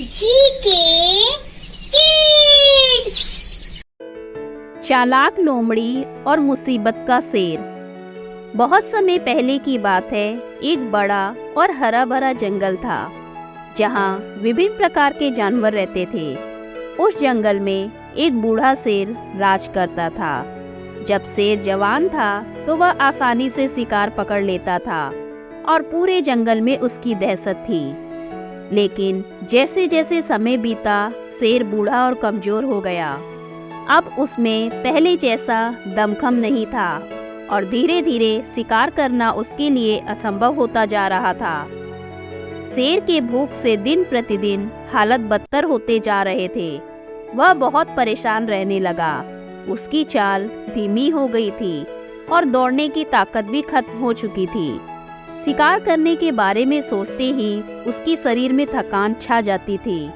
GK kids. चालाक लोमड़ी और मुसीबत का शेर। बहुत समय पहले की बात है। एक बड़ा और हरा भरा जंगल था जहाँ विभिन्न प्रकार के जानवर रहते थे। उस जंगल में एक बूढ़ा शेर राज करता था। जब शेर जवान था तो वह आसानी से शिकार पकड़ लेता था और पूरे जंगल में उसकी दहशत थी। लेकिन जैसे जैसे समय बीता शेर बूढ़ा और कमजोर हो गया। अब उसमें पहले जैसा दमखम नहीं था और धीरे धीरे शिकार करना उसके लिए असंभव होता जा रहा था। शेर के भूख से दिन प्रतिदिन हालत बदतर होते जा रहे थे। वह बहुत परेशान रहने लगा। उसकी चाल धीमी हो गई थी और दौड़ने की ताकत भी खत्म हो चुकी थी। शिकार करने के बारे में सोचते ही उसकी शरीर में थकान छा जाती थी।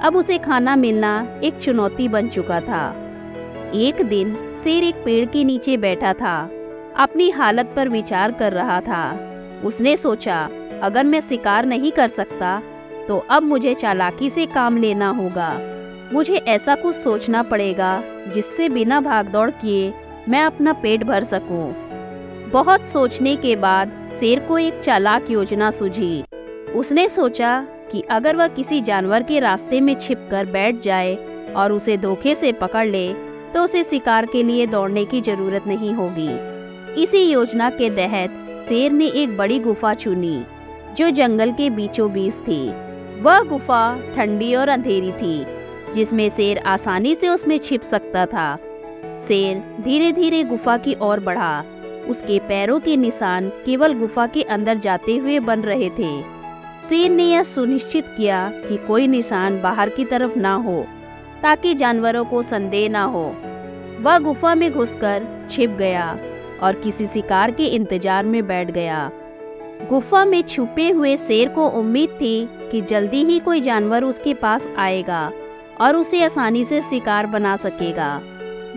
अब उसे खाना मिलना एक चुनौती बन चुका था। एक दिन शेर एक पेड़ के नीचे बैठा था, अपनी हालत पर विचार कर रहा था। उसने सोचा, अगर मैं शिकार नहीं कर सकता तो अब मुझे चालाकी से काम लेना होगा। मुझे ऐसा कुछ सोचना पड़ेगा जिससे बिना भागदौड़ किए मैं अपना पेट भर सकूं। बहुत सोचने के बाद शेर को एक चालाक योजना सूझी। उसने सोचा कि अगर वह किसी जानवर के रास्ते में छिपकर बैठ जाए और उसे धोखे से पकड़ ले तो उसे शिकार के लिए दौड़ने की जरूरत नहीं होगी। इसी योजना के तहत शेर ने एक बड़ी गुफा चुनी जो जंगल के बीचों बीच थी। वह गुफा ठंडी और अंधेरी थी जिसमें शेर आसानी से उसमें छिप सकता था। शेर धीरे धीरे गुफा की ओर बढ़ा। उसके पैरों के निशान केवल गुफा के अंदर जाते हुए बन रहे थे। शेर ने यह सुनिश्चित किया कि कोई निशान बाहर की तरफ ना हो ताकि जानवरों को संदेह ना हो। वह गुफा में घुसकर छिप गया और किसी शिकार के इंतजार में बैठ गया। गुफा में छुपे हुए शेर को उम्मीद थी कि जल्दी ही कोई जानवर उसके पास आएगा और उसे आसानी से शिकार बना सकेगा।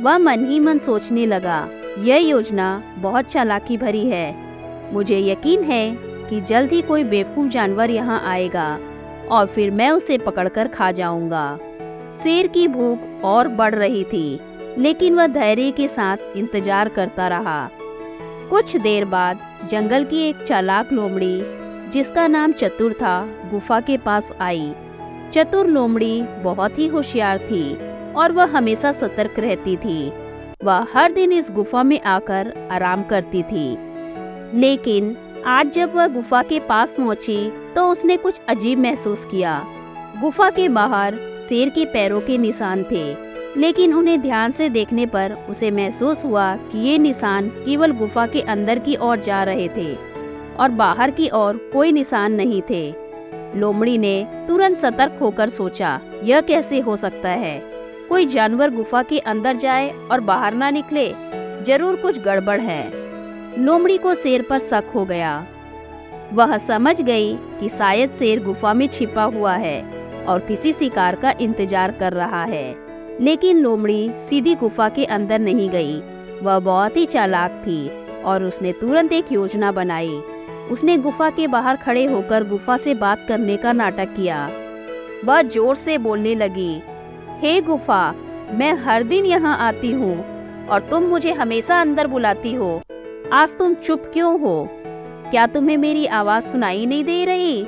वह मन ही मन सोचने लगा, यह योजना बहुत चालाकी भरी है। मुझे यकीन है कि जल्द ही कोई बेवकूफ जानवर यहाँ आएगा और फिर मैं उसे पकड़कर खा जाऊंगा। शेर की भूख और बढ़ रही थी, लेकिन वह धैर्य के साथ इंतजार करता रहा। कुछ देर बाद जंगल की एक चालाक लोमड़ी जिसका नाम चतुर था गुफा के पास आई। चतुर लोमड़ी बहुत ही होशियार थी और वह हमेशा सतर्क रहती थी। वह हर दिन इस गुफा में आकर आराम करती थी। लेकिन आज जब वह गुफा के पास पहुंची तो उसने कुछ अजीब महसूस किया। गुफा के बाहर शेर के पैरों के निशान थे, लेकिन उन्हें ध्यान से देखने पर उसे महसूस हुआ कि ये निशान केवल गुफा के अंदर की ओर जा रहे थे और बाहर की ओर कोई निशान नहीं थे। लोमड़ी ने तुरंत सतर्क होकर सोचा, यह कैसे हो सकता है? कोई जानवर गुफा के अंदर जाए और बाहर ना निकले, जरूर कुछ गड़बड़ है। लोमड़ी को शेर पर शक हो गया। वह समझ गई कि शायद शेर गुफा में छिपा हुआ है और किसी शिकार का इंतजार कर रहा है। लेकिन लोमड़ी सीधी गुफा के अंदर नहीं गई। वह बहुत ही चालाक थी और उसने तुरंत एक योजना बनाई। उसने गुफा के बाहर खड़े होकर गुफा से बात करने का नाटक किया। वह जोर से बोलने लगी, हे गुफा, मैं हर दिन यहाँ आती हूँ और तुम मुझे हमेशा अंदर बुलाती हो। आज तुम चुप क्यों हो? क्या तुम्हें मेरी आवाज सुनाई नहीं दे रही?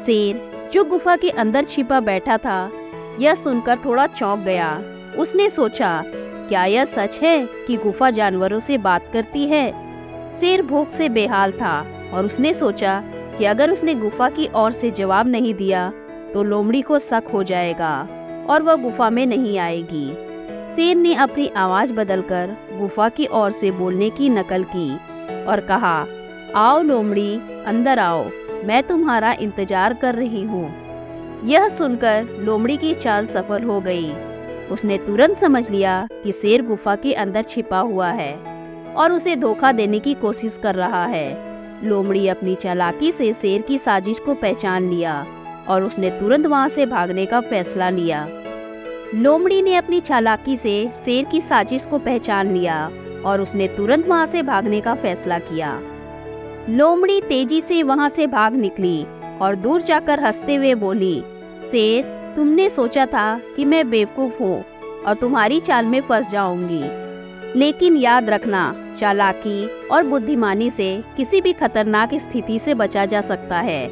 शेर जो गुफा के अंदर छिपा बैठा था, यह सुनकर थोड़ा चौंक गया। उसने सोचा, क्या यह सच है कि गुफा जानवरों से बात करती है? शेर भूख से बेहाल था और उसने सोचा कि अगर उसने गुफा की ओर से जवाब नहीं दिया तो लोमड़ी को शक हो जाएगा और वह गुफा में नहीं आएगी। शेर ने अपनी आवाज बदलकर गुफा की ओर से बोलने की नकल की और कहा, आओ लोमड़ी, अंदर आओ, मैं तुम्हारा इंतजार कर रही हूँ। यह सुनकर लोमड़ी की चाल सफल हो गई। उसने तुरंत समझ लिया कि शेर गुफा के अंदर छिपा हुआ है और उसे धोखा देने की कोशिश कर रहा है। लोमड़ी अपनी चालाकी से शेर की साजिश को पहचान लिया और उसने तुरंत वहां से भागने का फैसला लिया। लोमड़ी ने अपनी चालाकी से शेर की साजिश को पहचान लिया और उसने तुरंत वहां से भागने का फैसला किया। लोमड़ी तेजी से वहां से भाग निकली और दूर जाकर हंसते हुए बोली, शेर, तुमने सोचा था कि मैं बेवकूफ हूँ और तुम्हारी चाल में फंस जाऊंगी, लेकिन याद रखना, चालाकी और बुद्धिमानी से किसी भी खतरनाक स्थिति से बचा जा सकता है।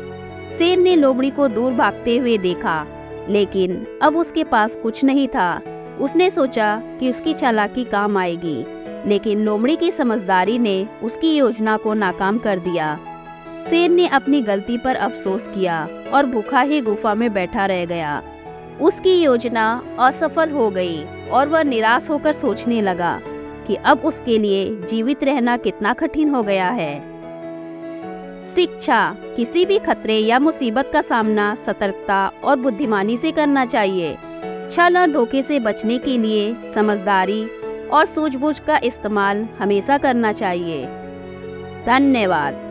शेर ने लोमड़ी को दूर भागते हुए देखा, लेकिन अब उसके पास कुछ नहीं था। उसने सोचा कि उसकी चालाकी काम आएगी, लेकिन लोमड़ी की समझदारी ने उसकी योजना को नाकाम कर दिया। शेर ने अपनी गलती पर अफसोस किया और भूखा ही गुफा में बैठा रह गया। उसकी योजना असफल हो गई और वह निराश होकर सोचने लगा कि अब उसके लिए जीवित रहना कितना कठिन हो गया है। शिक्षा, किसी भी खतरे या मुसीबत का सामना सतर्कता और बुद्धिमानी से करना चाहिए। छल और धोखे से बचने के लिए समझदारी और सूझबूझ का इस्तेमाल हमेशा करना चाहिए। धन्यवाद।